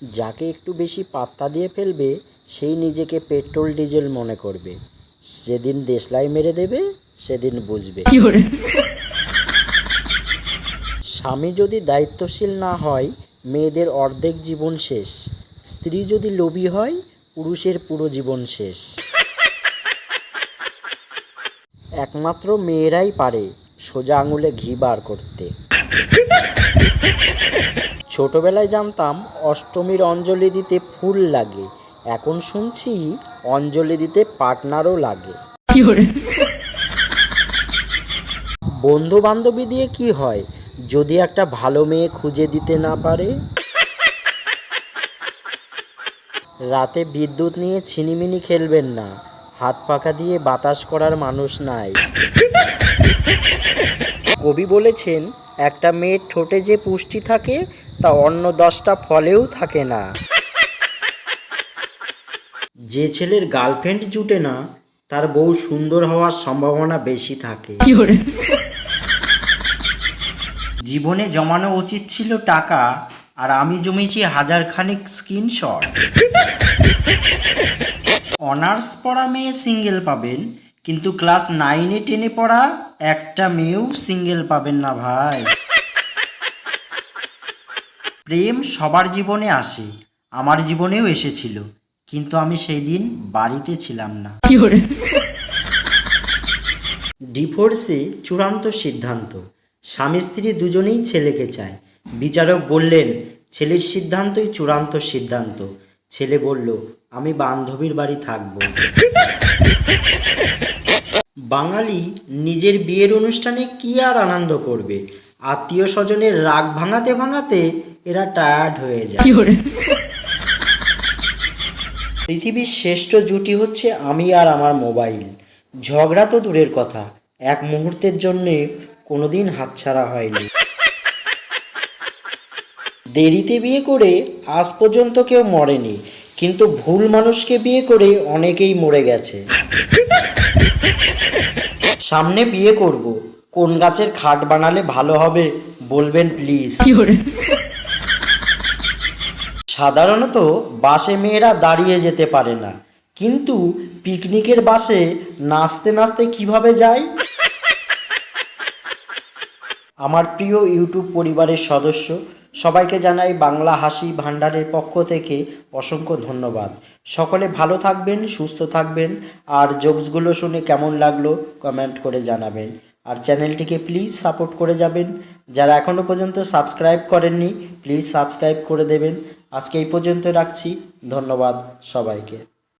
যাকে একটু বেশি পাত্তা দিয়ে ফেলবে সেই নিজেকে পেট্রোল ডিজেল মনে করবে। যেদিন দেশলাই মেরে দেবে সেদিন বুঝবে। স্বামী যদি দায়িত্বশীল না হয় মেয়েদের অর্ধেক জীবন শেষ। স্ত্রী যদি লোভী হয় পুরুষের পুরো জীবন শেষ। একমাত্র মেয়েরাই পারে সোজা আঙুলে ঘি বার করতে। ছোটবেলায় জানতাম অষ্টমীর অঞ্জলি দিতে ফুল লাগে, এখন শুনছি অঞ্জলি দিতে পার্টনারও লাগে। বন্ধু বান্ধবী দিয়ে কি হয় যদি একটা ভালো মেয়ে খুঁজে দিতে না পারে? রাতে বিদ্যুৎ নিয়ে ছিনিমিনি খেলবেন না, হাত পাখা দিয়ে বাতাস করার মানুষ নাই। কবি বলেছেন, একটা মেয়ের ঠোঁটে যে পুষ্টি থাকে তা অন্য 10টা ফলেও থাকে না। যে ছেলের গার্লফ্রেন্ড জুটে না তার বউ সুন্দর হওয়ার সম্ভাবনা বেশি থাকে। জীবনে জমানো উচিত ছিল টাকা, আর আমি জমিয়েছি 1000 খানিক স্ক্রিনশট। অনার্স পড়া মেয়ে সিঙ্গেল পাবেন, কিন্তু ক্লাস 9-এ 10-এ পড়া একটা মেয়েও সিঙ্গেল পাবেন না ভাই। প্রেম সবার জীবনে আসে, আমার জীবনেও এসেছিল, কিন্তু আমি সেই দিন বাড়িতে ছিলাম না। ডিভোর্সে চূড়ান্ত সিদ্ধান্ত, স্বামী স্ত্রী দুজনেই ছেলেকে চায়। বিচারক বললেন ছেলের সিদ্ধান্তই চূড়ান্ত সিদ্ধান্ত। ছেলে বলল আমি বান্ধবীর বাড়ি থাকব। বাঙালি নিজের বিয়ের অনুষ্ঠানে কি আর আনন্দ করবে, আত্মীয় স্বজনের রাগ ভাঙাতে ভাঙাতে এরা টায়ার্ড হয়ে যায়। পৃথিবীর শ্রেষ্ঠ জুটি হচ্ছে আমি আর আমার মোবাইল। ঝগড়া তো দূরের কথা, এক মুহূর্তের জন্যে কোনোদিন হাতছাড়া হয়নি। দেরিতে বিয়ে করে আজ পর্যন্ত কেউ মরেনি, কিন্তু ভুল মানুষকে বিয়ে করে অনেকেই মরে গেছে। সামনে বিয়ে করব, কোন গাছের খাট বানালে ভালো হবে বলবেন প্লিজ। সাধারণত বাসে মেয়েরা দাঁড়িয়ে যেতে পারে না, কিন্তু পিকনিকের বাসে নাচতে নাচতে কিভাবে যায়? আমার প্রিয় ইউটিউব পরিবারের সদস্য সবাইকে জানাই বাংলা হাসি ভাণ্ডারের পক্ষ থেকে অসংখ্য ধন্যবাদ। সকলে ভালো থাকবেন, সুস্থ থাকবেন, আর জোকসগুলো শুনে কেমন লাগলো কমেন্ট করে জানাবেন। আর চ্যানেলটিকে প্লিজ সাপোর্ট করে যাবেন। যারা এখনও পর্যন্ত সাবস্ক্রাইব করেননি প্লিজ সাবস্ক্রাইব করে দেবেন। আজকে এই পর্যন্ত রাখছি, ধন্যবাদ সবাইকে।